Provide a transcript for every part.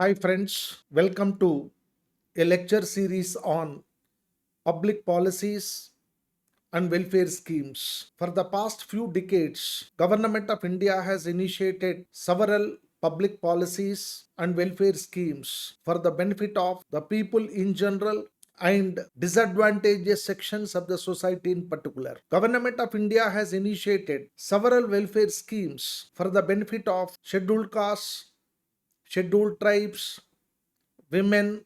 Hi friends, welcome to a lecture series on public policies and welfare schemes. For the past few decades, Government of India has initiated several public policies and welfare schemes for the benefit of the people in general and disadvantaged sections of the society in particular. Government of India has initiated several welfare schemes for the benefit of scheduled castes, scheduled tribes, women,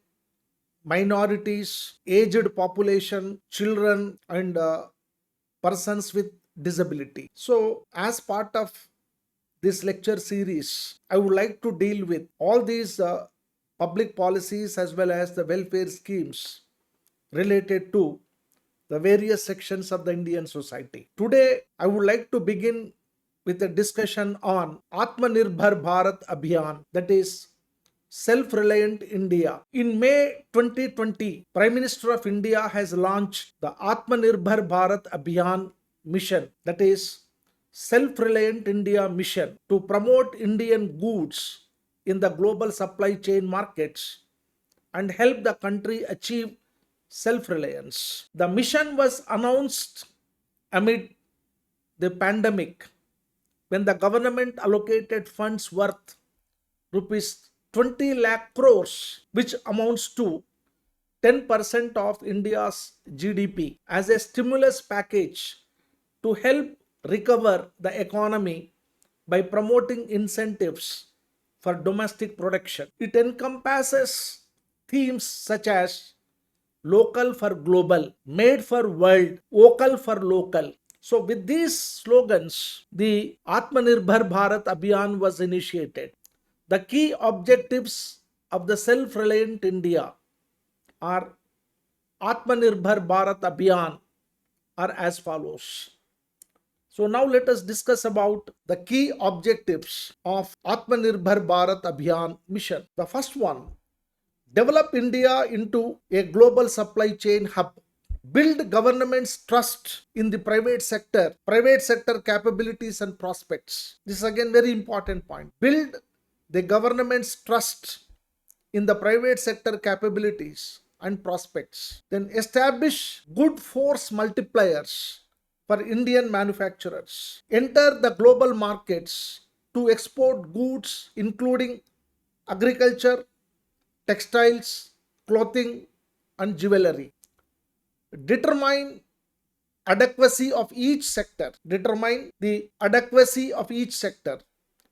minorities, aged population, children, and persons with disability. So, as part of this lecture series, I would like to deal with all these public policies as well as the welfare schemes related to the various sections of the Indian society. Today, I would like to begin with a discussion on Atmanirbhar Bharat Abhiyaan, that is self-reliant India. In May 2020, Prime Minister of India has launched the Atmanirbhar Bharat Abhiyaan mission, that is self-reliant India mission, to promote Indian goods in the global supply chain markets and help the country achieve self-reliance. The mission was announced amid the pandemic when the government allocated funds worth rupees 20 lakh crores, which amounts to 10% of India's GDP, as a stimulus package to help recover the economy by promoting incentives for domestic production. It encompasses themes such as local for global, made for world, vocal for local. So with these slogans, the Atmanirbhar Bharat Abhiyaan was initiated. The key objectives of the self-reliant India are Atmanirbhar Bharat Abhiyaan are as follows. So now let us discuss about the key objectives of Atmanirbhar Bharat Abhiyaan mission. The first one, develop India into a global supply chain hub. Build government's trust in the private sector capabilities and prospects. This is again very important point. Build the government's trust in the private sector capabilities and prospects. Then establish good force multipliers for Indian manufacturers. Enter the global markets to export goods including agriculture, textiles, clothing, and jewelry. Determine adequacy of each sector. Determine the adequacy of each sector,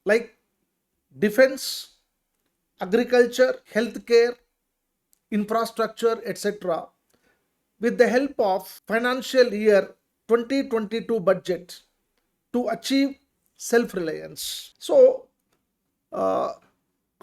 like defense, agriculture, healthcare, infrastructure, etc., with the help of financial year 2022 budget to achieve self-reliance. So,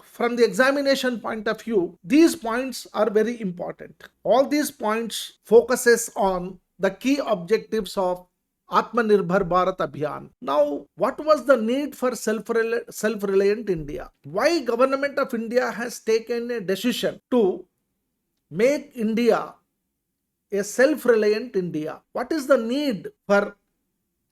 from the examination point of view, these points are very important. All these points focuses on the key objectives of Atmanirbhar Bharat Abhiyaan. Now, what was the need for self-reliant India? Why Government of India has taken a decision to make India a self-reliant India? What is the need for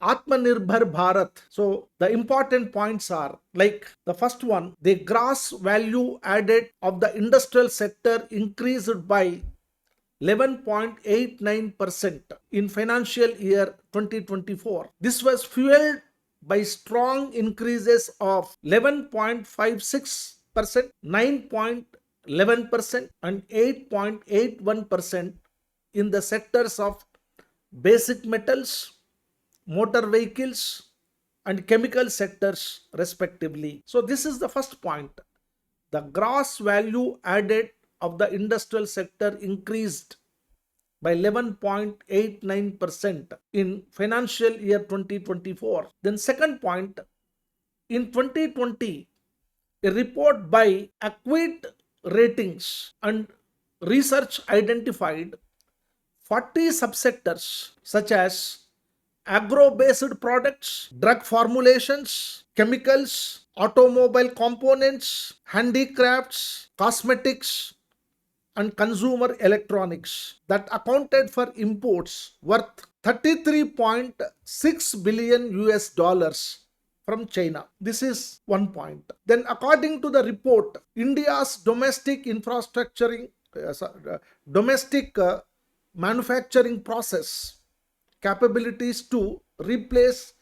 Atmanirbhar Bharat? So the important points are like the first one, the gross value added of the industrial sector increased by 11.89% in financial year 2024. This was fueled by strong increases of 11.56%, 9.11%, and 8.81% in the sectors of basic metals, motor vehicles, and chemical sectors respectively. So this is the first point. The gross value added of the industrial sector increased by 11.89% in financial year 2024. Then second point, in 2020, a report by Acquit Ratings and Research identified 40 subsectors such as agro-based products, drug formulations, chemicals, automobile components, handicrafts, cosmetics, and consumer electronics that accounted for imports worth 33.6 billion US dollars from China. This is one point. Then according to the report, India's domestic manufacturing process capabilities to replace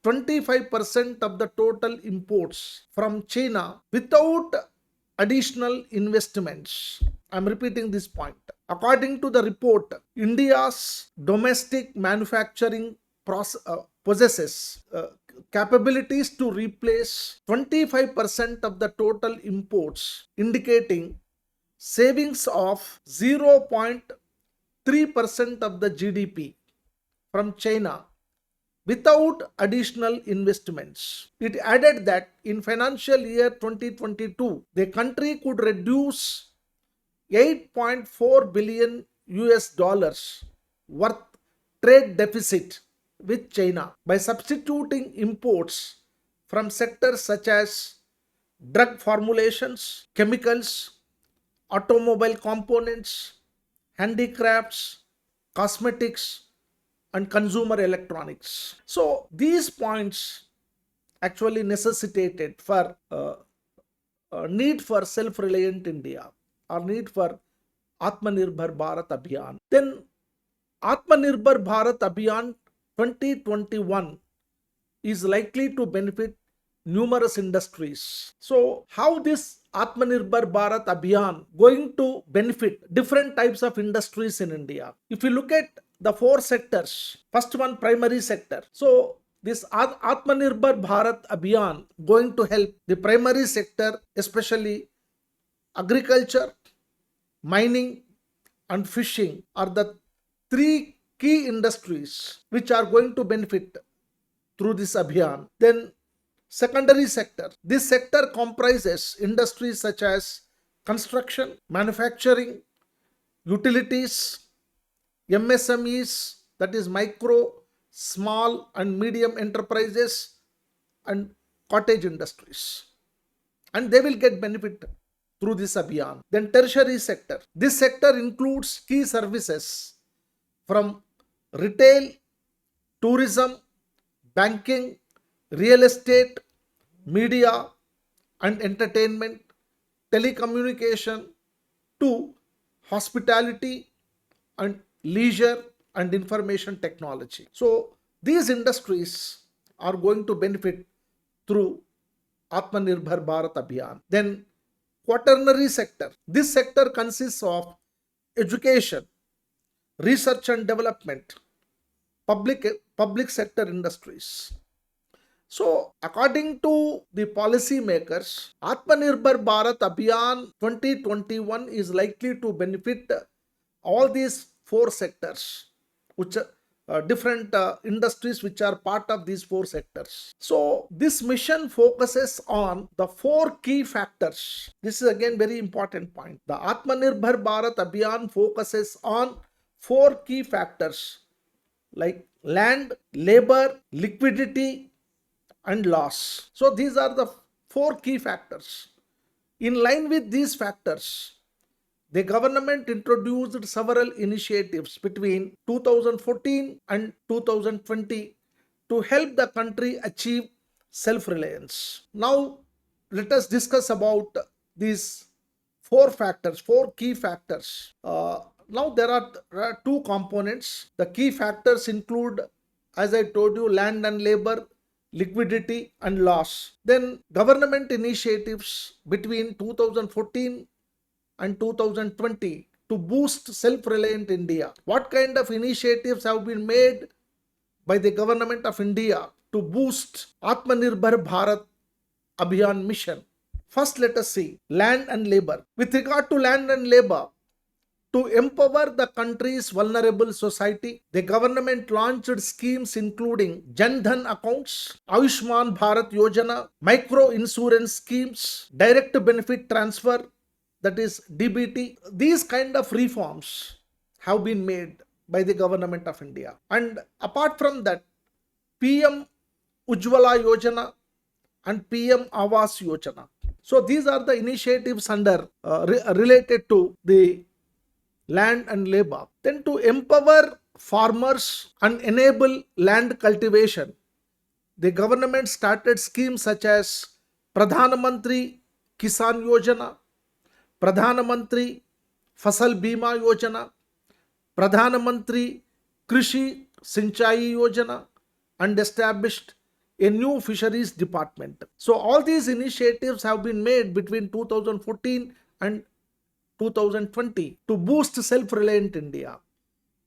25% of the total imports from China without additional investments. I'm repeating this point. According to the report, India's domestic manufacturing possesses capabilities to replace 25% of the total imports, indicating savings of 0.3% of the GDP from China without additional investments. It added that in financial year 2022, the country could reduce 8.4 billion US dollars worth trade deficit with China by substituting imports from sectors such as drug formulations, chemicals, automobile components, handicrafts, cosmetics, and consumer electronics. So these points actually necessitated for need for self-reliant India or need for Atmanirbhar Bharat Abhiyaan. Then Atmanirbhar Bharat Abhiyaan 2021 is likely to benefit numerous industries. So how this Atmanirbhar Bharat Abhiyaan going to benefit different types of industries in India? If you look at the four sectors, first one, primary sector. So this Atmanirbhar Bharat Abhiyaan going to help the primary sector, especially agriculture, mining and fishing are the three key industries which are going to benefit through this Abhiyaan. Then secondary sector. This sector comprises industries such as construction, manufacturing, utilities, MSMEs, that is micro, small and medium enterprises, and cottage industries. And they will get benefit through this Abhiyaan. Then tertiary sector. This sector includes key services from retail, tourism, banking, real estate, media and entertainment, telecommunication to hospitality and leisure and information technology. So these industries are going to benefit through Atmanirbhar Bharat Abhiyaan. Then quaternary sector. This sector consists of education, research and development, public sector industries. So according to the policy makers, Atmanirbhar Bharat Abhiyaan 2021 is likely to benefit all these four sectors, which different industries which are part of these four sectors. So this mission focuses on the four key factors. This is again very important point. The Atmanirbhar Bharat Abhiyaan focuses on four key factors like land, labor, liquidity and loss. So these are the four key factors. In line with these factors, the government introduced several initiatives between 2014 and 2020 to help the country achieve self-reliance. Now, let us discuss about these four factors, four key factors. Now, there are two components. The key factors include, as I told you, land and labor, liquidity and loss. Then government initiatives between 2014 and 2020 to boost self-reliant India. What kind of initiatives have been made by the government of India to boost Atmanirbhar Bharat Abhiyaan mission? First, let us see land and labor. With regard to land and labor, to empower the country's vulnerable society, the government launched schemes including Jan Dhan accounts, Ayushman Bharat Yojana, micro insurance schemes, direct benefit transfer, that is DBT. These kind of reforms have been made by the government of India. And apart from that, PM Ujjwala Yojana and PM Awas Yojana. So these are the initiatives under related to the land and labor. Then to empower farmers and enable land cultivation, the government started schemes such as Pradhan Mantri Kisan Yojana, Pradhan Mantri Fasal Bima Yojana, Pradhan Mantri Krishi Sinchai Yojana, and established a new fisheries department. So all these initiatives have been made between 2014 and 2020 to boost self-reliant India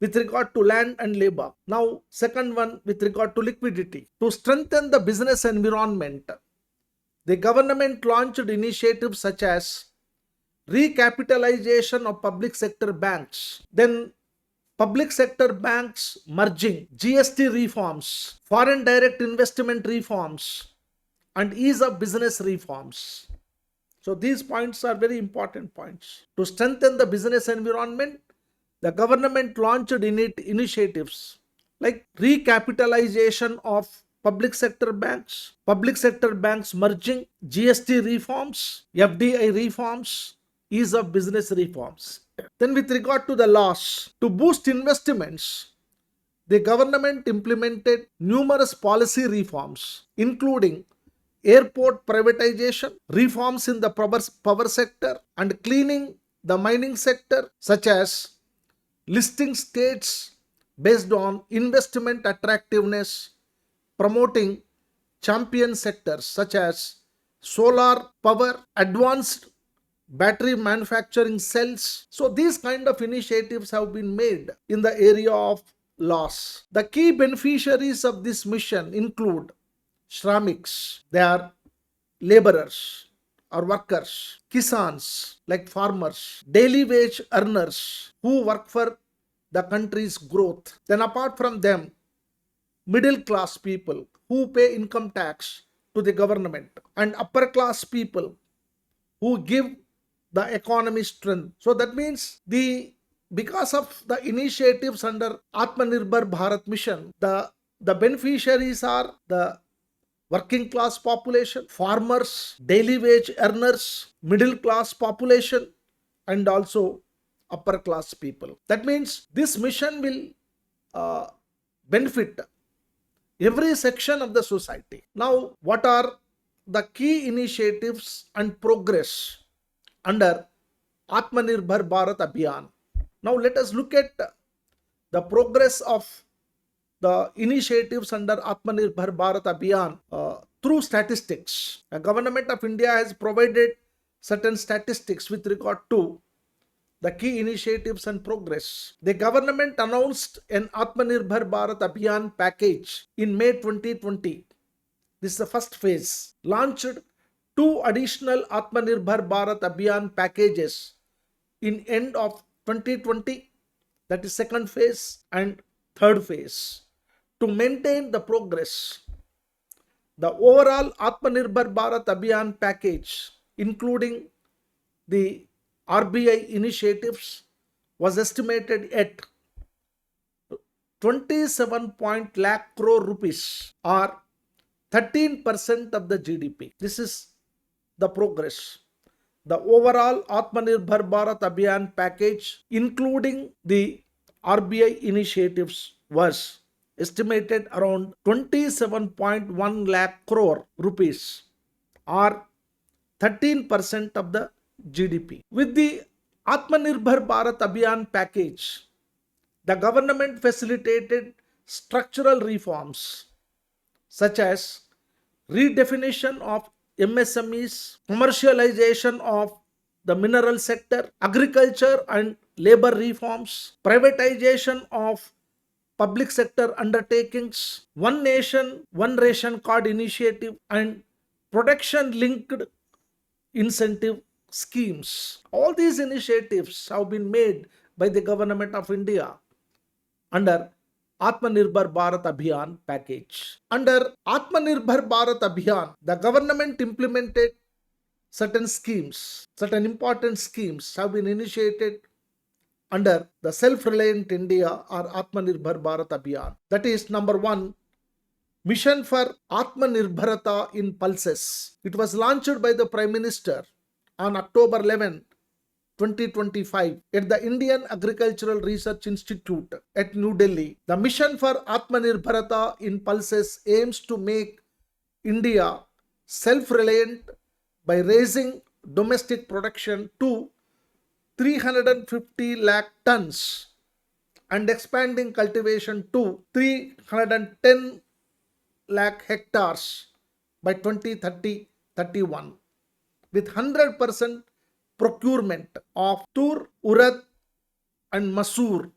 with regard to land and labor. Now, second one with regard to liquidity. To strengthen the business environment, the government launched initiatives such as recapitalization of public sector banks, then public sector banks merging, GST reforms, foreign direct investment reforms, and ease of business reforms. So these points are very important points. To strengthen the business environment, the government launched initiatives like recapitalization of public sector banks merging, GST reforms, FDI reforms, ease of business reforms. Then with regard to the laws, to boost investments, the government implemented numerous policy reforms, including airport privatization, reforms in the power sector, and cleaning the mining sector, such as listing states based on investment attractiveness, promoting champion sectors such as solar power, advanced battery manufacturing cells. So these kind of initiatives have been made in the area of laws. The key beneficiaries of this mission include Shramiks, they are laborers or workers, Kisans, like farmers, daily wage earners who work for the country's growth. Then apart from them, middle class people who pay income tax to the government, and upper class people who give the economy strength. So that means because of the initiatives under Atmanirbhar Bharat mission, the beneficiaries are the working class population, farmers, daily wage earners, middle class population, and also upper class people. That means this mission will benefit every section of the society. Now, what are the key initiatives and progress under Atmanirbhar Bharat Abhiyaan? Now, let us look at the progress of the initiatives under Atmanirbhar Bharat Abhiyaan through statistics. The government of India has provided certain statistics with regard to the key initiatives and progress. The government announced an Atmanirbhar Bharat Abhiyaan package in May 2020. This is the first phase. Launched 2 additional Atmanirbhar Bharat Abhiyaan packages in end of 2020, that is second phase, and third phase. To maintain the progress, the overall Atmanirbhar Bharat Abhiyaan package, including the RBI initiatives, was estimated at 27 lakh crore rupees or 13% of the GDP. This is the progress. The overall Atmanirbhar Bharat Abhiyaan package, including the RBI initiatives, was estimated around 27.1 lakh crore rupees or 13% of the GDP. With the Atmanirbhar Bharat Abhiyaan package, the government facilitated structural reforms such as redefinition of MSMEs, commercialization of the mineral sector, agriculture and labor reforms, privatization of public sector undertakings, One Nation, One Ration Card initiative, and production linked incentive schemes. All these initiatives have been made by the government of India under Atmanirbhar Bharat Abhiyaan package. Under Atmanirbhar Bharat Abhiyaan, the government implemented certain schemes, certain important schemes have been initiated under the Self-Reliant India or Atmanirbhar Bharat Abhiyaan. That is, number 1, Mission for Atmanirbharata in Pulses. It was launched by the Prime Minister on October 11, 2025 at the Indian Agricultural Research Institute at New Delhi. The mission for Atmanirbharata in pulses aims to make India self-reliant by raising domestic production to 350 lakh tons and expanding cultivation to 310 lakh hectares by 2030-31 with 100% procurement of tur, urad and masoor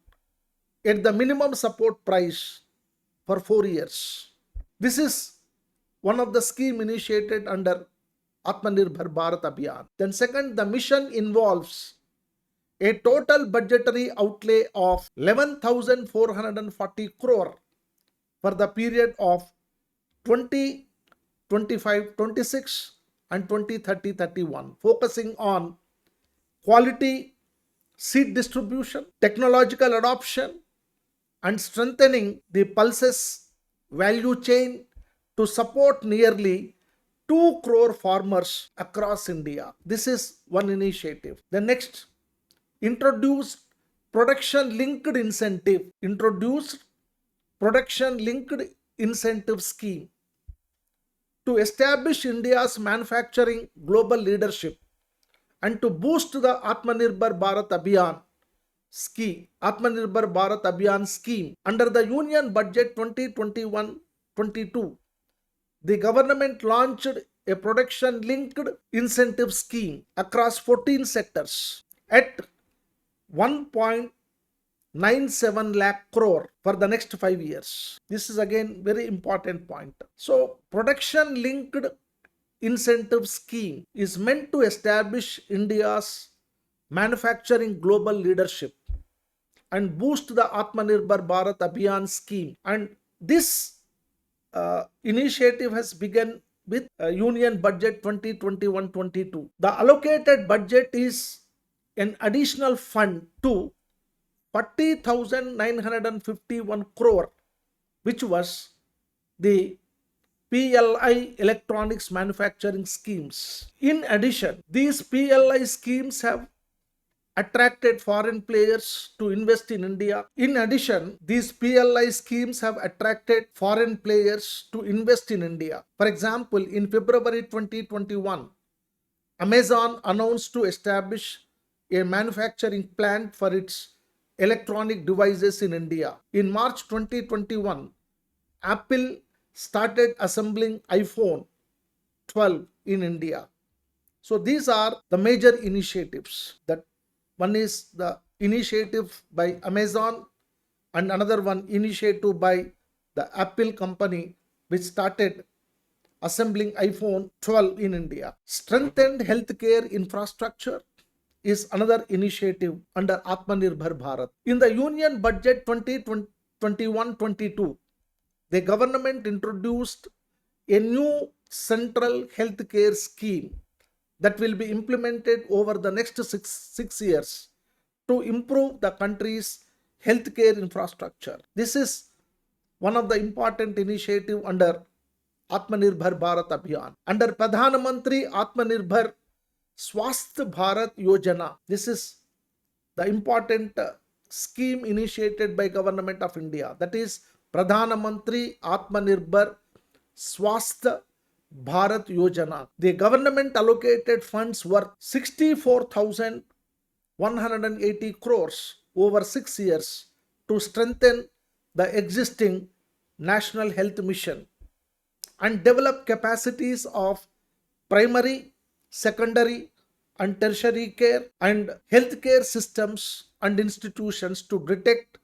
at the minimum support price for 4 years. This is one of the scheme initiated under Atmanirbhar Bharat Abhiyaan. Then second, the mission involves a total budgetary outlay of 11,440 crore for the period of 2025-26 and 2030-31, focusing on quality seed distribution, technological adoption, and strengthening the pulses value chain to support nearly 2 crore farmers across India. This is one initiative. The next, introduced production linked incentive scheme to establish India's manufacturing global leadership and to boost the Atmanirbhar Bharat Abhiyaan scheme. Under the Union Budget 2021-22, the government launched a production linked incentive scheme across 14 sectors at 1.97 lakh crore for the next 5 years. This is again very important point. So production linked incentive scheme is meant to establish India's manufacturing global leadership and boost the Atmanirbhar Bharat Abhiyaan scheme. And this initiative has begun with Union Budget 2021-22. The allocated budget is an additional fund to 40,951 crore, which was the PLI electronics manufacturing schemes. In addition, these PLI schemes have attracted foreign players to invest in India. For example, in February 2021, Amazon announced to establish a manufacturing plant for its electronic devices in India. In March 2021, Apple started assembling iPhone 12 in India. So these are the major initiatives. That one is the initiative by Amazon and another one initiative by the Apple company, which started assembling iPhone 12 in India. Strengthened healthcare infrastructure is another initiative under Atmanirbhar Bharat. In the Union Budget 2021-22, the government introduced a new central healthcare scheme that will be implemented over the next six years to improve the country's healthcare infrastructure. This is one of the important initiatives under Atmanirbhar Bharat Abhiyaan. Under Pradhan Mantri Atmanirbhar Swasth Bharat Yojana, this is the important scheme initiated by Government of India. That is Pradhan Mantri Atmanirbhar Swasth Bharat Yojana. The government allocated funds worth 64,180 crores over 6 years to strengthen the existing national health mission and develop capacities of primary, secondary and tertiary care and healthcare systems and institutions to detect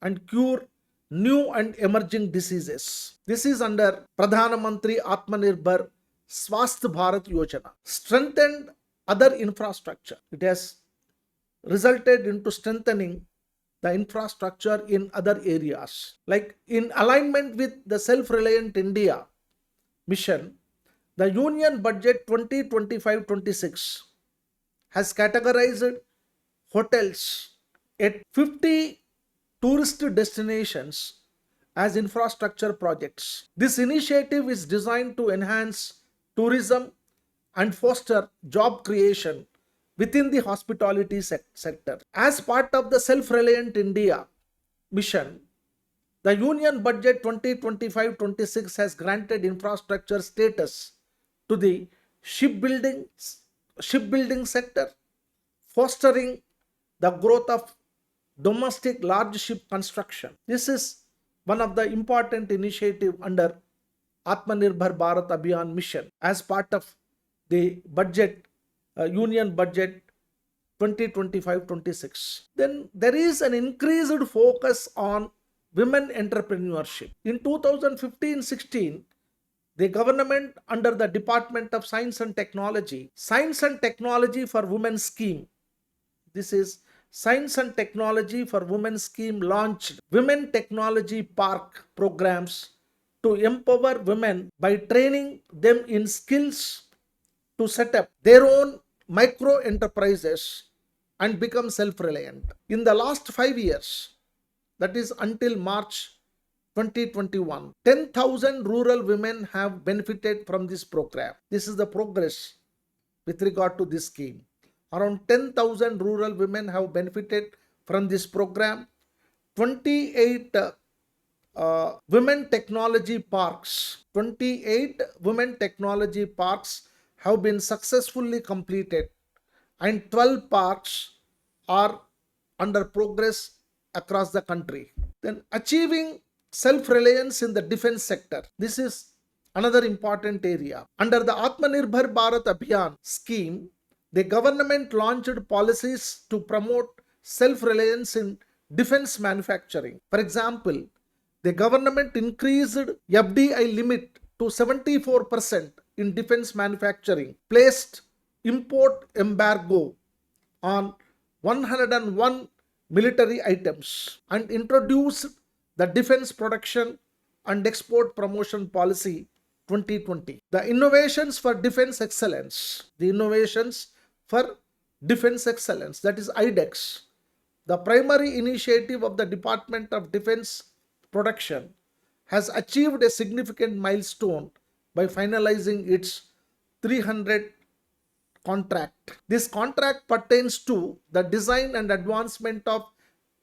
and cure new and emerging diseases. This is under Pradhan Mantri Atmanirbhar Swasth Bharat Yojana. Strengthened other infrastructure. It has resulted into strengthening the infrastructure in other areas. Like in alignment with the Self-Reliant India mission, the Union Budget 2025-26 has categorized hotels at 50 tourist destinations as infrastructure projects. This initiative is designed to enhance tourism and foster job creation within the hospitality sector. As part of the Self-Reliant India mission, the Union Budget 2025-26 has granted infrastructure status to the shipbuilding, shipbuilding sector, fostering the growth of domestic large ship construction. This is one of the important initiative under Atmanirbhar Bharat Abhiyaan mission as part of the budget, Union Budget 2025-26. Then there is an increased focus on women entrepreneurship. In 2015-16, the government under the Department of Science and Technology for Women scheme, this is Science and Technology for Women scheme, launched Women Technology Park programs to empower women by training them in skills to set up their own micro enterprises and become self-reliant. In the last 5 years, that is until March 2021, 10,000 rural women have benefited from this program. This is the progress with regard to this scheme. Around 10,000 rural women have benefited from this program. 28 women technology parks, 28 women technology parks have been successfully completed, and 12 parks are under progress across the country. Then achieving self-reliance in the defense sector. This is another important area. Under the Atmanirbhar Bharat Abhiyaan scheme, the government launched policies to promote self-reliance in defense manufacturing. For example, the government increased FDI limit to 74% in defense manufacturing, placed import embargo on 101 military items, and introduced the Defense Production and Export Promotion Policy 2020. The innovations for defense excellence, that is IDEX, the primary initiative of the Department of Defense Production, has achieved a significant milestone by finalizing its 300 contract. This contract pertains to the design and advancement of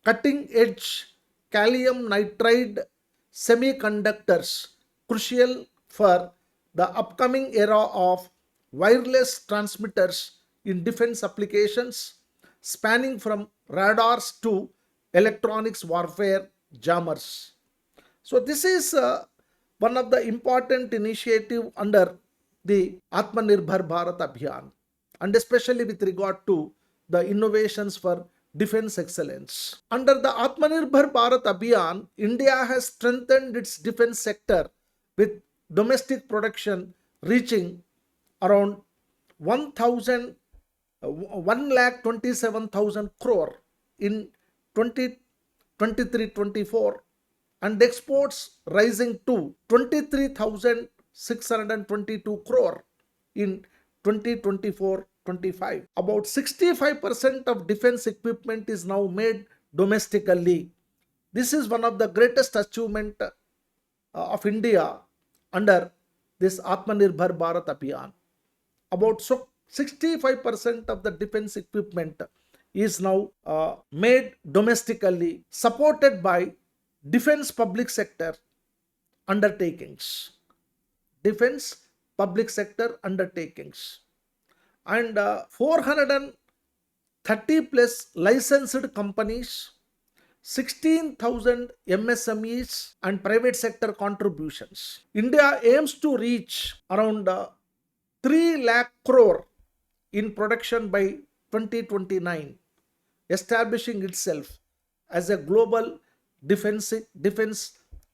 cutting-edge gallium nitride semiconductors, crucial for the upcoming era of wireless transmitters in defense applications, spanning from radars to electronics warfare jammers. So this is one of the important initiative under the Atmanirbhar Bharat Abhiyaan, and especially with regard to the innovations for defense excellence. Under the Atmanirbhar Bharat Abhiyaan, India has strengthened its defense sector with domestic production reaching around 1,27,000 crore in 2023-24, and exports rising to 23,622 crore in 2024-25. About 65% of defense equipment is now made domestically. This is one of the greatest achievement of India under this Atmanirbhar Bharat Abhiyaan. About 65% of the defense equipment is now made domestically, supported by defense public sector undertakings. Defense public sector undertakings. And 430 plus licensed companies, 16,000 MSMEs and private sector contributions. India aims to reach around 3 lakh crore in production by 2029, establishing itself as a global defense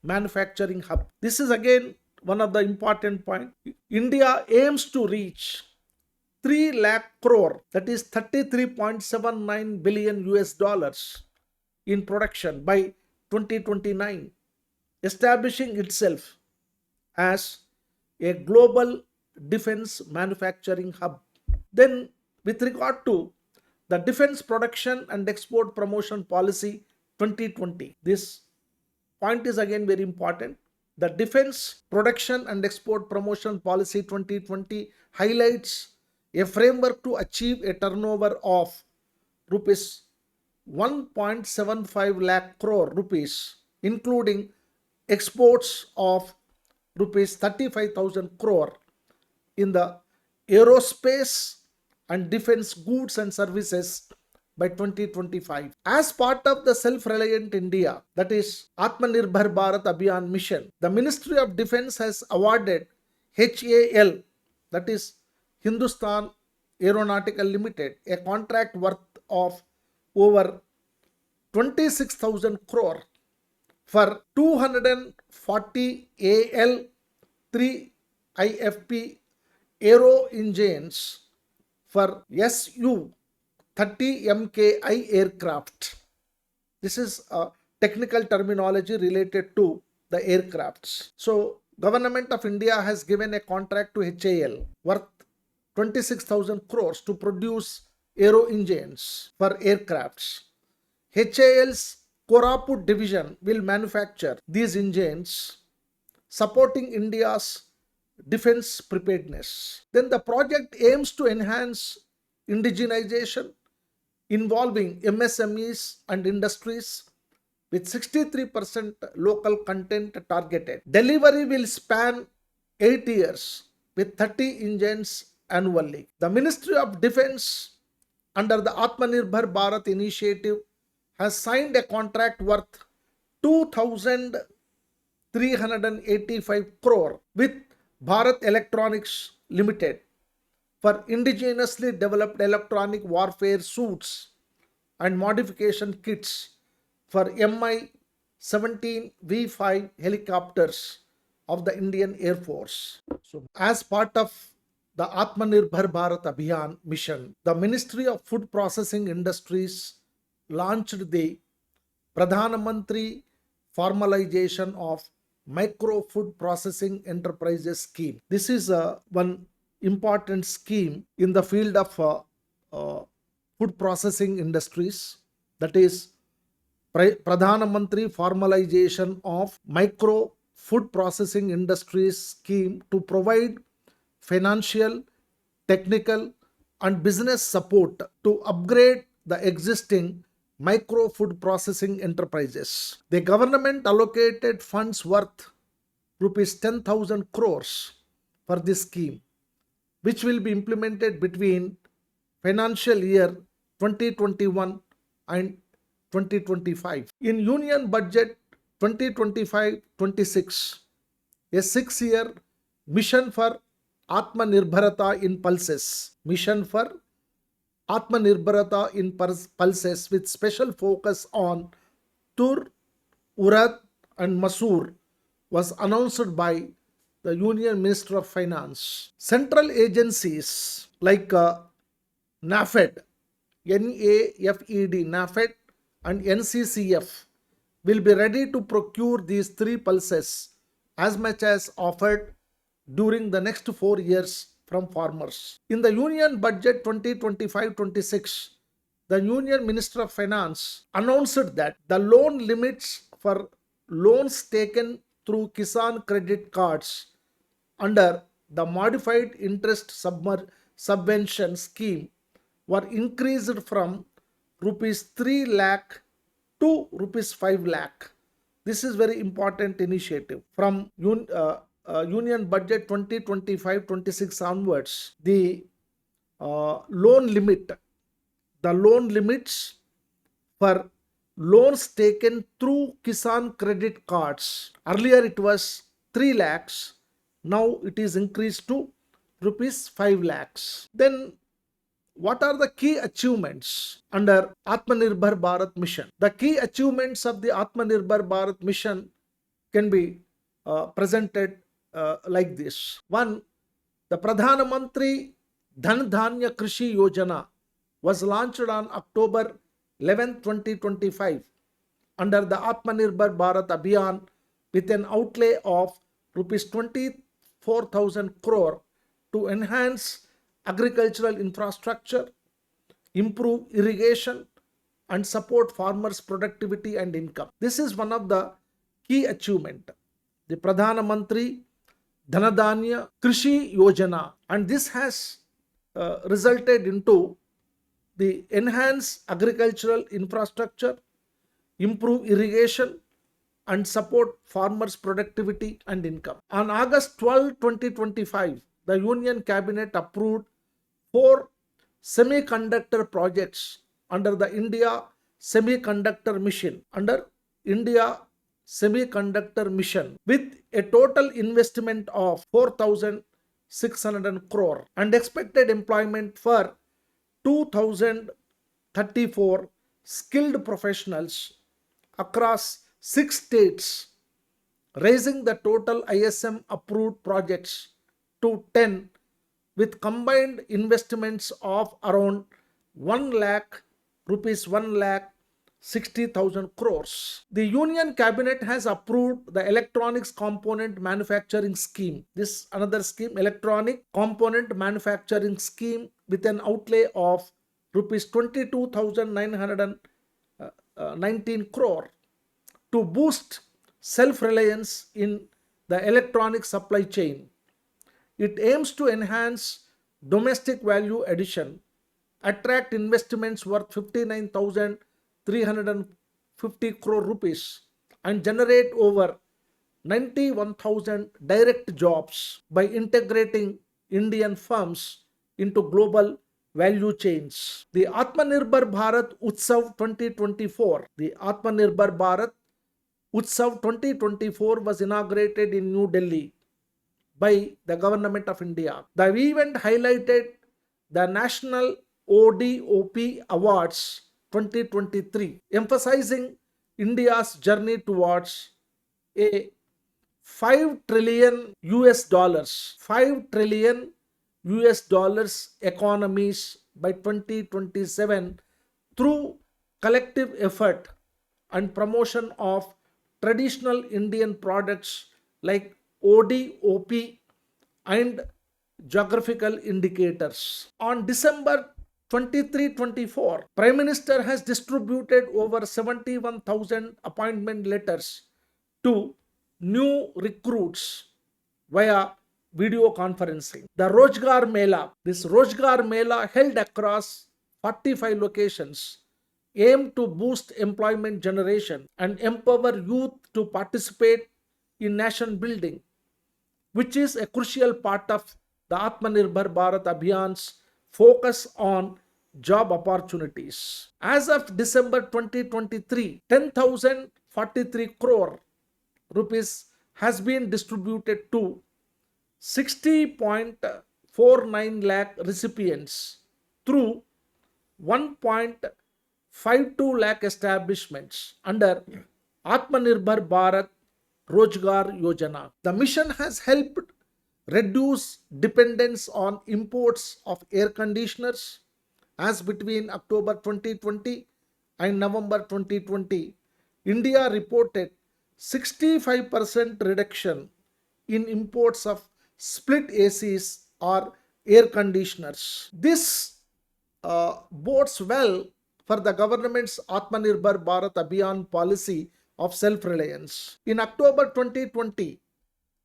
manufacturing hub. This is again one of the important points. India aims to reach 3 lakh crore, that is 33.79 billion US dollars in production by 2029, establishing itself as a global defense manufacturing hub. Then with regard to the Defense Production and Export Promotion Policy 2020, this point is again very important. The Defense Production and Export Promotion Policy 2020 highlights a framework to achieve a turnover of rupees 1.75 lakh crore rupees, including exports of rupees 35,000 crore in the aerospace and defense goods and services by 2025. As part of the self-reliant India, that is Atmanirbhar Bharat Abhiyaan mission, the Ministry of Defense has awarded HAL, that is Hindustan Aeronautical Limited, a contract worth of over 26,000 crore for 240 AL-3 IFP aero engines for Su-30 MKI aircraft. This is a technical terminology related to the aircrafts. So, Government of India has given a contract to HAL worth 26,000 crores to produce aero engines for aircrafts. HAL's Koraput division will manufacture these engines, supporting India's defense preparedness. Then the project aims to enhance indigenization involving MSMEs and industries with 63% local content targeted. Delivery will span 8 years with 30 engines annually. The Ministry of Defense, under the Atmanirbhar Bharat initiative, has signed a contract worth 2,385 crore with Bharat Electronics Limited for indigenously developed electronic warfare suits and modification kits for Mi-17V5 helicopters of the Indian Air Force. So, as part of the Atmanirbhar Bharat Abhiyaan mission, the Ministry of Food Processing Industries launched the Pradhan Mantri Formalization of Micro Food Processing Enterprises scheme. This is one important scheme in the field of food processing industries, that is Pradhan Mantri Formalization of Micro Food Processing Industries scheme to provide financial, technical and business support to upgrade the existing micro food processing enterprises. The government allocated funds worth rupees 10,000 crores for this scheme, which will be implemented between financial year 2021 and 2025. In Union Budget 2025-26, a 6-year mission for Atmanirbharata in pulses. Mission for Atmanirbharata in pulses with special focus on Tur, Urad and Masoor was announced by the Union Minister of Finance. Central agencies like NAFED, NAFED and NCCF will be ready to procure these 3 pulses as much as offered during the next 4 years from farmers. In the Union Budget 2025-26, the Union Minister of Finance announced that the loan limits for loans taken through Kisan credit cards under the modified interest subvention scheme were increased from rupees 3 lakh to rupees 5 lakh. This is very important initiative. From Union Budget 2025-26 onwards, the loan limits for loans taken through Kisan credit cards, earlier it was 3 lakhs, now it is increased to rupees 5 lakhs. Then what are the key achievements under Atmanirbhar Bharat mission? The key achievements of the Atmanirbhar Bharat mission can be presented like this. 1. The Pradhan Mantri Dhan Dhanya Krishi Yojana was launched on October 11, 2025 under the Atmanirbhar Bharat Abhiyaan with an outlay of rupees 24,000 crore to enhance agricultural infrastructure, improve irrigation and support farmers' productivity and income. This is one of the key achievement. The Pradhan Mantri Dhanadanya Krishi Yojana, and this has resulted into the enhanced agricultural infrastructure, improve irrigation, and support farmers' productivity and income. On August 12, 2025, the Union Cabinet approved 4 semiconductor projects under the India Semiconductor Mission with a total investment of 4,600 crore and expected employment for 2,034 skilled professionals across 6 states, raising the total ISM approved projects to 10 with combined investments of around 1 lakh rupees 1 lakh 60,000 crores. The Union Cabinet has approved the Electronics Component Manufacturing Scheme. This another scheme, Electronic Component Manufacturing Scheme, with an outlay of rupees 22,919 crore to boost self-reliance in the electronic supply chain. It aims to enhance domestic value addition, attract investments worth 59,350 crore rupees, and generate over 91,000 direct jobs by integrating Indian firms into global value chains. The Atmanirbhar Bharat Utsav 2024, the Atmanirbhar Bharat Utsav 2024 was inaugurated in New Delhi by the Government of India. The event highlighted the National ODOP Awards 2023, emphasizing India's journey towards a 5 trillion US dollars economies by 2027 through collective effort and promotion of traditional Indian products like ODOP and geographical indicators. On December 23-24, Prime Minister has distributed over 71,000 appointment letters to new recruits via video conferencing. The Rojgar Mela, this Rojgar Mela held across 45 locations, aim to boost employment generation and empower youth to participate in nation building, which is a crucial part of the Atmanirbhar Bharat Abhiyaan's focus on job opportunities. As of December 2023, 10,043 crore rupees has been distributed to 60.49 lakh recipients through 1.52 lakh establishments under Atmanirbhar Bharat Rojgar Yojana. The mission has helped reduce dependence on imports of air conditioners, as between October 2020 and November 2020, India reported 65% reduction in imports of split ACs or air conditioners. This bodes well for the government's Atmanirbhar Bharat Abhiyaan policy of self-reliance. In October 2020,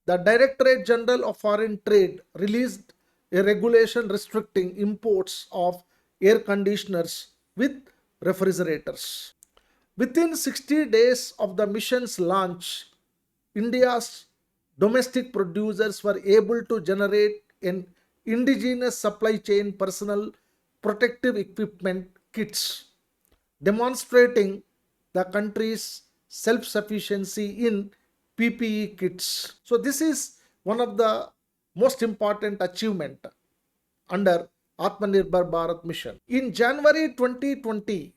the Directorate General of Foreign Trade released a regulation restricting imports of air conditioners with refrigerators. Within 60 days of the mission's launch, India's domestic producers were able to generate an indigenous supply chain personal protective equipment kits, demonstrating the country's self-sufficiency in PPE kits. So this is one of the most important achievement under Atmanirbhar Bharat mission. In January 2020,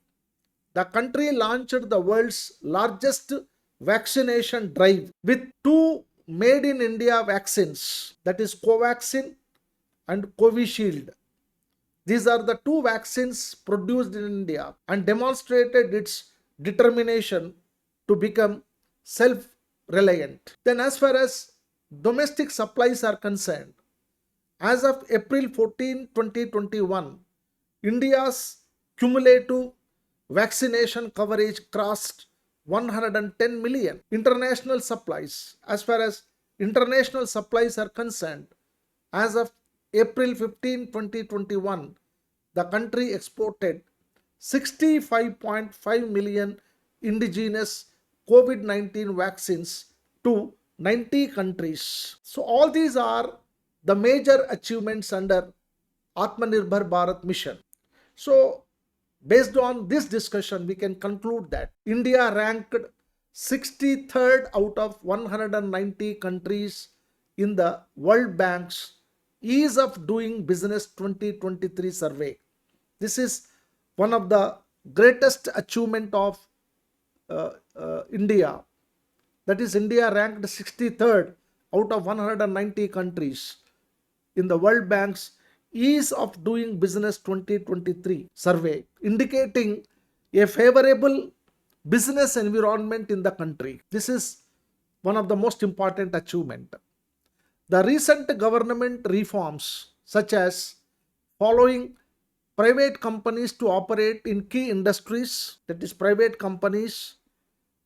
the country launched the world's largest vaccination drive with 2 made in India vaccines, that is Covaxin and Covishield. These are the 2 vaccines produced in India and demonstrated its determination to become self-reliant. Then as far as domestic supplies are concerned, as of April 14, 2021, India's cumulative vaccination coverage crossed 110 million. As far as international supplies are concerned, as of April 15, 2021, the country exported 65.5 million indigenous COVID-19 vaccines to 90 countries. So all these are the major achievements under Atmanirbhar Bharat mission. So based on this discussion, we can conclude that India ranked 63rd out of 190 countries in the World Bank's Ease of Doing Business 2023 survey. This is one of the greatest achievement of India. That is, India ranked 63rd out of 190 countries in the World Bank's Ease of Doing Business 2023 survey, indicating a favorable business environment in the country. This is one of the most important achievement. The recent government reforms, such as following private companies to operate in key industries, that is, private companies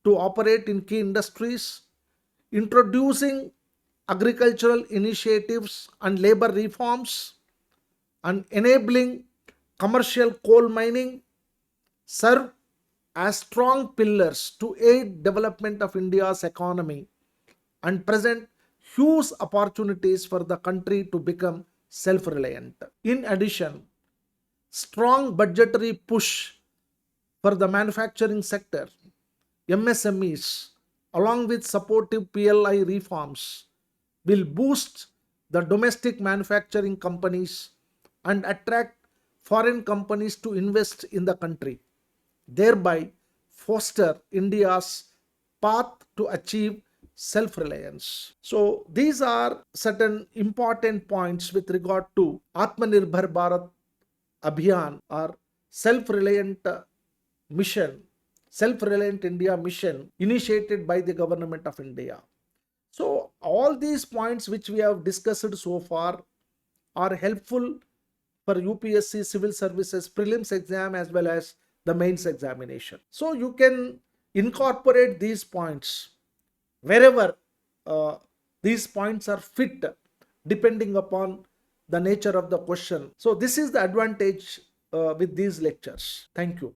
to operate in key industries, introducing agricultural initiatives and labor reforms, and enabling commercial coal mining, serve as strong pillars to aid development of India's economy and present huge opportunities for the country to become self-reliant. In addition, strong budgetary push for the manufacturing sector, MSMEs, along with supportive PLI reforms, will boost the domestic manufacturing companies and attract foreign companies to invest in the country, thereby foster India's path to achieve self-reliance. So these are certain important points with regard to Atmanirbhar Bharat Abhiyaan, or self-reliant mission, self-reliant India mission initiated by the government of India. So all these points which we have discussed so far are helpful for UPSC civil services prelims exam as well as the mains examination. So you can incorporate these points wherever these points are fit, depending upon the nature of the question. So this is the advantage with these lectures. Thank you.